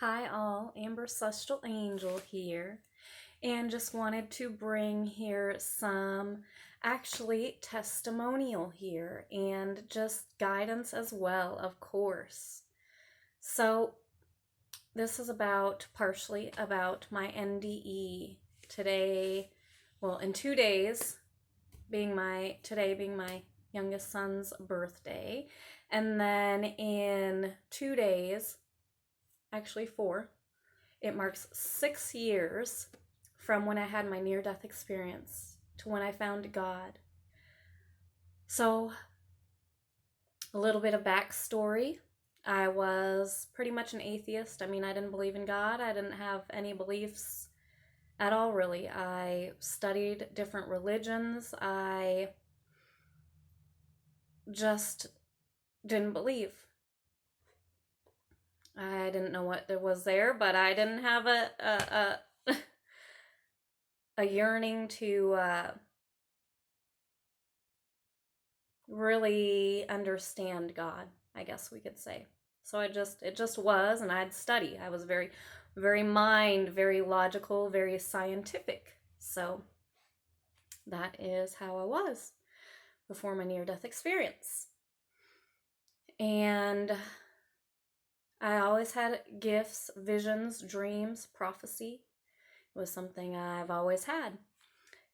Hi all, Amber Celestial Angel here, and just wanted to bring here some actually testimonial here and just guidance as well, of course. So this is partially about my NDE today, well, in 2 days today being my youngest son's birthday, and then in 2 days, actually 4, it marks 6 years from when I had my near-death experience to when I found God. So, a little bit of backstory. I was pretty much an atheist. I mean, I didn't believe in God. I didn't have any beliefs at all, really. I studied different religions. I just didn't believe. I didn't know what there was there, but I didn't have a yearning to really understand God, I guess we could say. So it just was, and I'd study. I was very, very very logical, very scientific. So that is how I was before my near-death experience. And I always had gifts, visions, dreams, prophecy. It was something I've always had.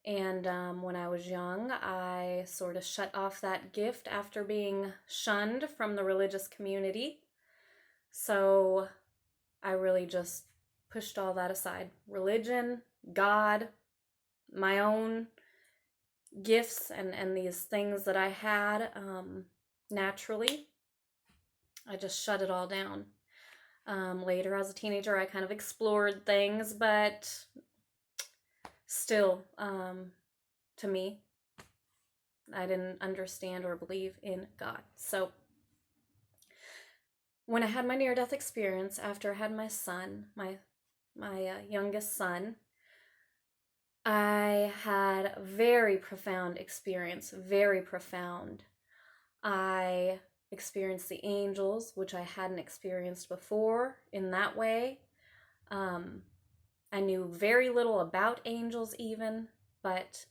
And when I was young, I sort of shut off that gift after being shunned from the religious community. So I really just pushed all that aside. Religion, God, my own gifts, and these things that I had naturally, I just shut it all down. Later, as a teenager, I kind of explored things, but still, to me, I didn't understand or believe in God. So when I had my near-death experience, after I had my son, my youngest son, I had a very profound experience, very profound. I experienced the angels, which I hadn't experienced before in that way. I knew very little about angels even, but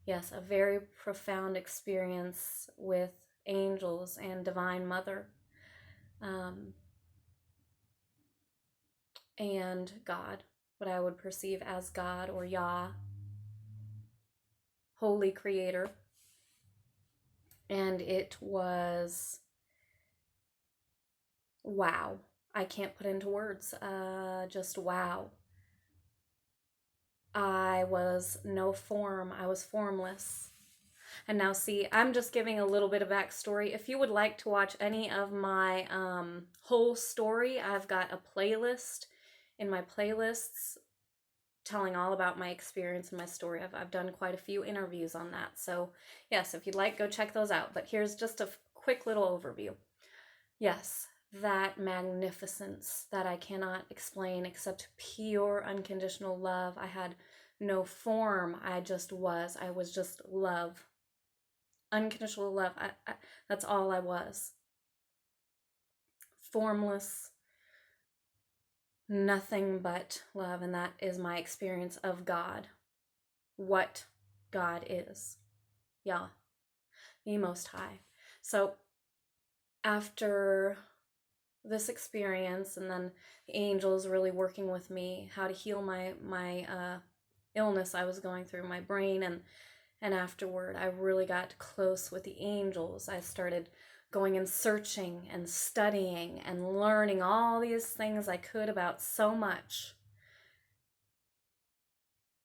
yes, a very profound experience with angels and Divine Mother, and God, what I would perceive as God or Yah, Holy Creator. And it was wow. I can't put into words. Just wow. I was no form. I was formless. And now see, I'm just giving a little bit of backstory. If you would like to watch any of my whole story, I've got a playlist in my playlists telling all about my experience and my story. I've done quite a few interviews on that. So yes, if you'd like, go check those out. But here's just a quick little overview. Yes, that magnificence that I cannot explain except pure unconditional love. I had no form. I was just love. Unconditional love. That's all I was. Formless, nothing but love. And that is my experience of God. What God is. Yah, the Most High. So after this experience, and then the angels really working with me, how to heal my illness I was going through, my brain, and afterward, I really got close with the angels. I started going and searching and studying and learning all these things I could about so much.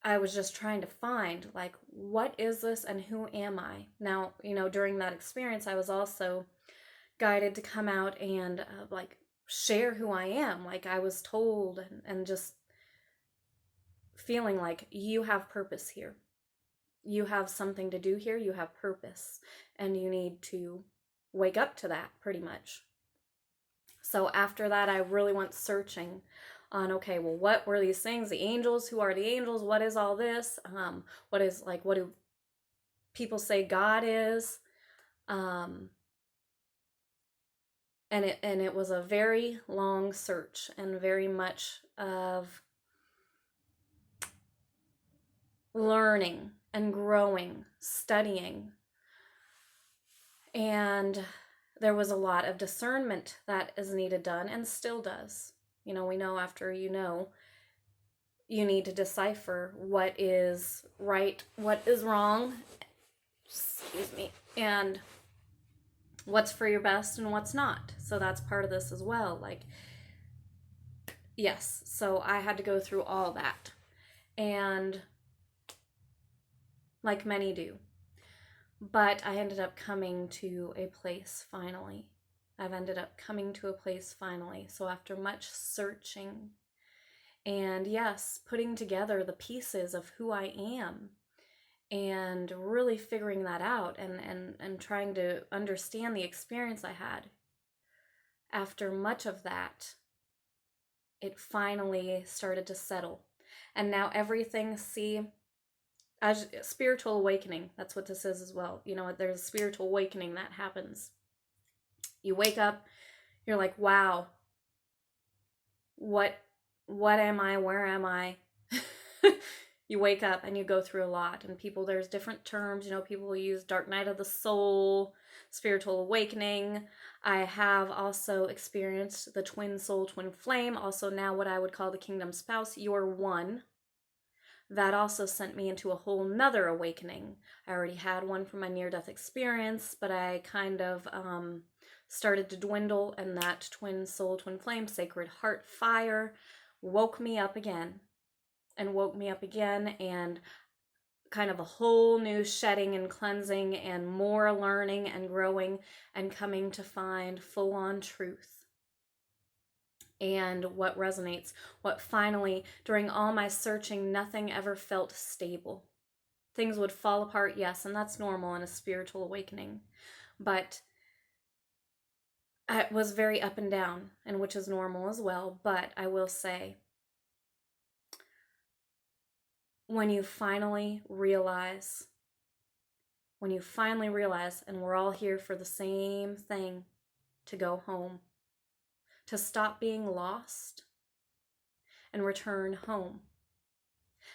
I was just trying to find, like, what is this and who am I? Now, during that experience, I was also guided to come out and, share who I am. Like, I was told, and just feeling like, you have purpose here. You have something to do here. You have purpose. And you need to wake up to that, pretty much. So after that, I really went searching on, okay, well, what were these things? The angels, who are the angels? What is all this? What do people say God is? and it was a very long search and very much of learning and growing, studying. And there was a lot of discernment that is needed done and still does. We know after you need to decipher what is right, what is wrong, excuse me, and what's for your best and what's not. So that's part of this as well. Like, yes, so I had to go through all that. And like many do. But I ended up coming to a place finally. I've ended up coming to a place finally. So after much searching and yes, putting together the pieces of who I am and really figuring that out and trying to understand the experience I had, after much of that, it finally started to settle. And now everything, see, as spiritual awakening, that's what this is as well. There's a spiritual awakening that happens. You wake up, you're like, wow, what am I? Where am I? You wake up and you go through a lot. And there's different terms. People use dark night of the soul, spiritual awakening. I have also experienced the twin soul, twin flame, also now what I would call the kingdom spouse. You're one. That also sent me into a whole nother awakening. I already had one from my near-death experience, but I kind of started to dwindle, and that twin soul, twin flame, sacred heart fire woke me up again, and kind of a whole new shedding and cleansing and more learning and growing and coming to find full-on truth. And what resonates, what finally, during all my searching, nothing ever felt stable. Things would fall apart, yes, and that's normal in a spiritual awakening. But it was very up and down, and which is normal as well. But I will say, when you finally realize, and we're all here for the same thing, to go home, to stop being lost and return home.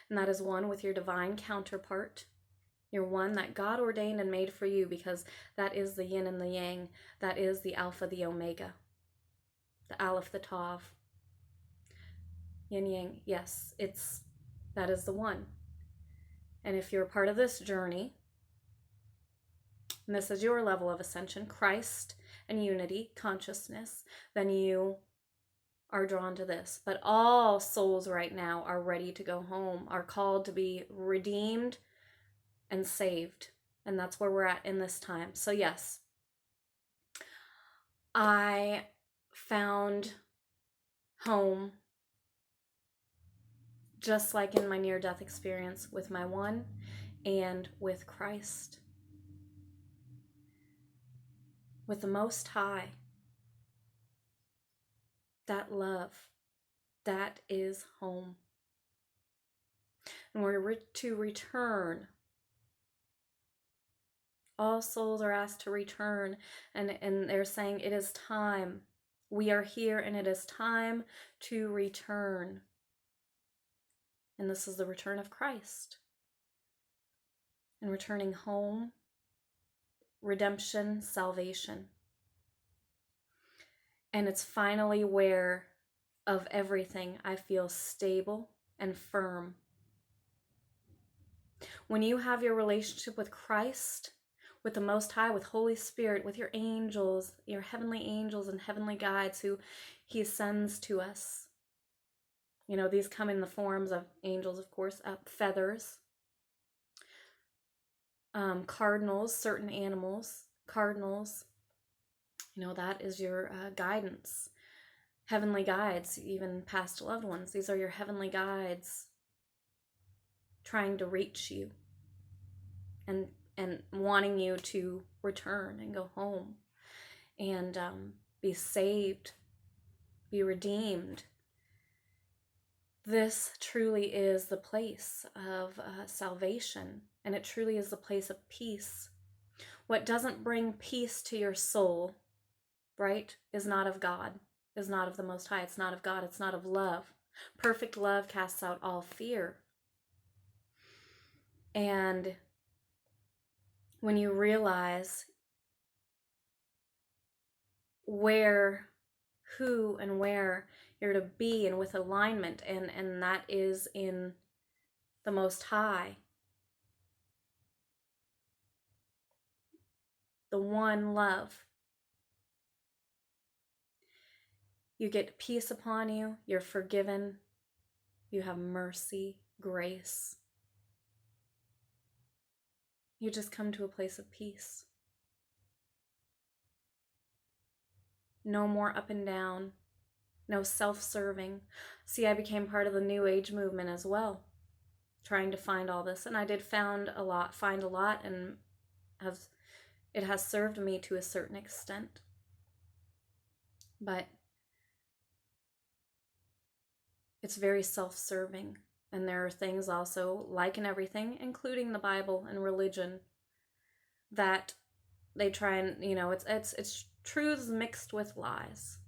And that is one with your divine counterpart. You're one that God ordained and made for you, because that is the yin and the yang. That is the alpha, the omega, the aleph, the tav. Yin yang, yes, that is the one. And if you're a part of this journey, and this is your level of ascension, Christ and unity, consciousness, then you are drawn to this. But all souls right now are ready to go home, are called to be redeemed and saved. And that's where we're at in this time. So yes, I found home, just like in my near-death experience, with my one and with Christ, with the Most High. That love, that is home. And we're to return. All souls are asked to return, and they're saying it is time. We are here, and it is time to return. And this is the return of Christ. And returning home, redemption, salvation. And it's finally where, of everything, I feel stable and firm. When you have your relationship with Christ, with the Most High, with Holy Spirit, with your angels, your heavenly angels and heavenly guides who He sends to us. These come in the forms of angels, of course, feathers, cardinals, certain animals, cardinals. That is your guidance. Heavenly guides, even past loved ones. These are your heavenly guides trying to reach you and wanting you to return and go home and be saved, be redeemed. This truly is the place of salvation, and it truly is the place of peace. What doesn't bring peace to your soul right, is not of God, is not of the Most High. It's not of God. It's not of love. Perfect love casts out all fear. And when you realize who and where you're to be, and with alignment, and that is in the Most High, the one love, you get peace upon you, you're forgiven, you have mercy, grace. You just come to a place of peace. No more up and down, no self-serving. See, I became part of the New Age movement as well, trying to find all this, and I did find a lot, and it has served me to a certain extent. But it's very self-serving, and there are things also, like in everything, including the Bible and religion, that they try and, it's truths mixed with lies.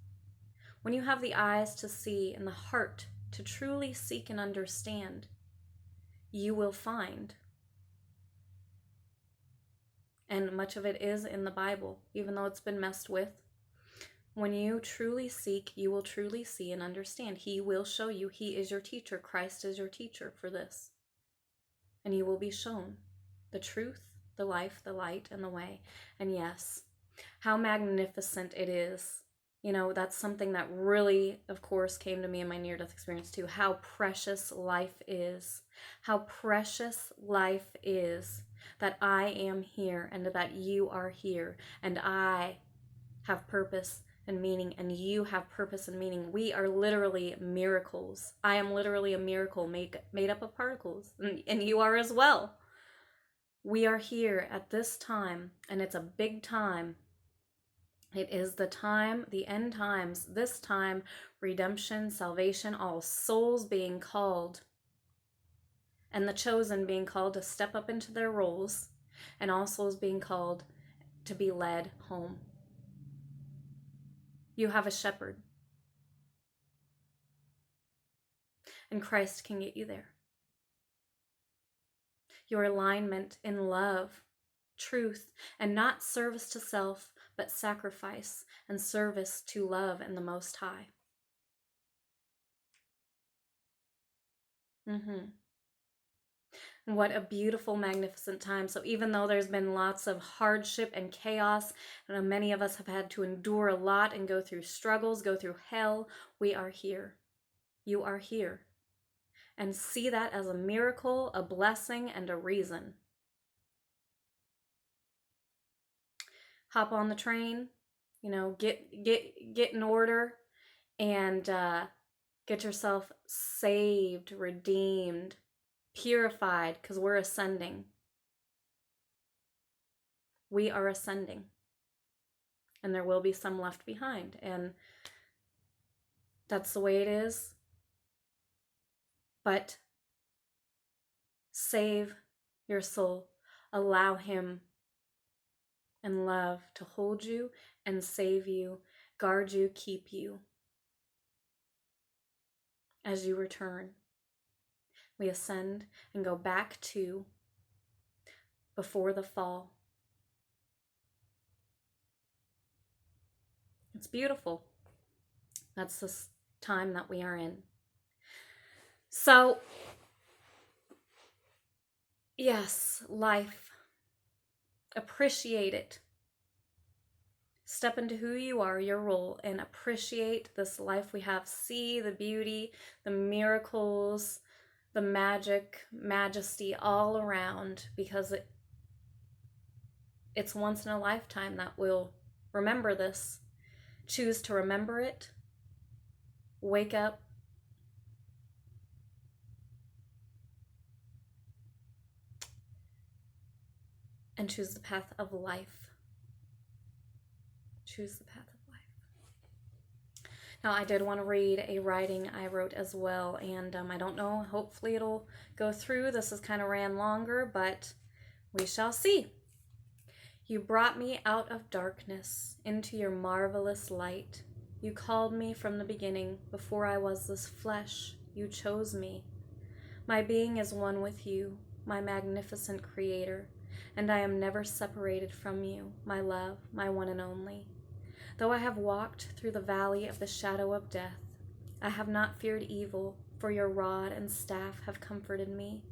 When you have the eyes to see and the heart to truly seek and understand, you will find. And much of it is in the Bible, even though it's been messed with. When you truly seek, you will truly see and understand. He will show you. He is your teacher. Christ is your teacher for this. And you will be shown the truth, the life, the light, and the way. And yes, how magnificent it is. That's something that really, of course, came to me in my near-death experience too. How precious life is. How precious life is that I am here and that you are here. And I have purpose and meaning, and you have purpose and meaning. We are literally miracles. I am literally a miracle made up of particles, and you are as well. We are here at this time, and it's a big time. It is the time, the end times, this time, redemption, salvation, all souls being called, and the chosen being called to step up into their roles, and all souls being called to be led home. You have a shepherd, and Christ can get you there. Your alignment in love, truth, and not service to self, but sacrifice and service to love and the Most High. And what a beautiful, magnificent time. So even though there's been lots of hardship and chaos, and many of us have had to endure a lot and go through struggles, go through hell, we are here. You are here. And see that as a miracle, a blessing, and a reason. Hop on the train, get in order, and get yourself saved, redeemed, purified, because we're ascending. We are ascending. And there will be some left behind. And that's the way it is. But save your soul. Allow Him and love to hold you and save you, guard you, keep you as you return. We ascend and go back to before the fall. It's beautiful. That's the time that we are in. So, yes, life. Appreciate it. Step into who you are, your role, and appreciate this life we have. See the beauty, the miracles, the magic, majesty all around, because it's once in a lifetime that we'll remember this. Choose to remember it. Wake up. And choose the path of life. Choose the path of life. Now, I did want to read a writing I wrote as well, and I don't know, hopefully it'll go through. This has kind of ran longer, but we shall see. You brought me out of darkness into your marvelous light. You called me from the beginning. Before I was this flesh, you chose me. My being is one with you, my magnificent Creator, and I am never separated from you, my love, my one and only. Though I have walked through the valley of the shadow of death, I have not feared evil, for your rod and staff have comforted me,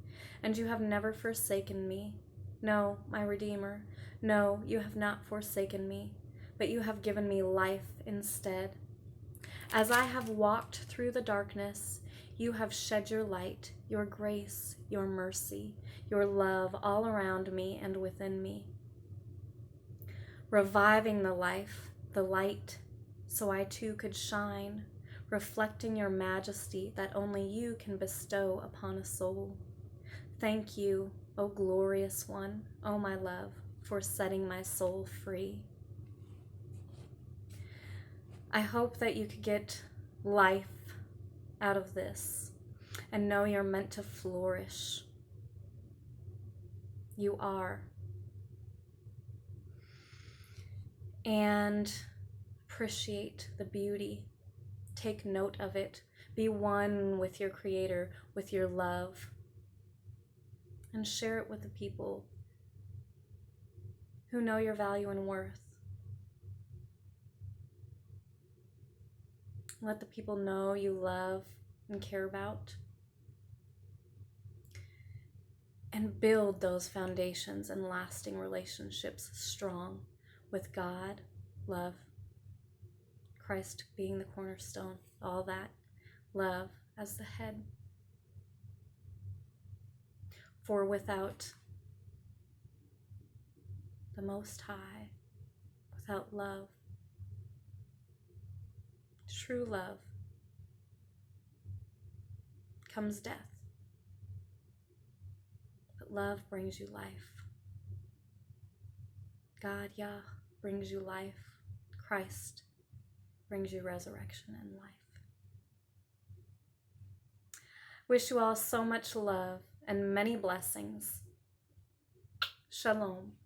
and you have never forsaken me. No, my Redeemer, no, you have not forsaken me, but you have given me life instead. As I have walked through the darkness, you have shed your light, your grace, your mercy, your love all around me and within me, reviving the life, the light, so I too could shine, reflecting your majesty that only you can bestow upon a soul. Thank you, O glorious one, O my love, for setting my soul free. I hope that you could get life out of this and know you're meant to flourish. You are. And appreciate the beauty. Take note of it. Be one with your Creator, with your love, and share it with the people who know your value and worth. Let the people know you love and care about. And build those foundations and lasting relationships strong with God, love, Christ being the cornerstone, all that, love as the head. For without the Most High, without love, true love, comes death. But love brings you life. God, Yah, brings you life. Christ brings you resurrection and life. Wish you all so much love and many blessings. Shalom.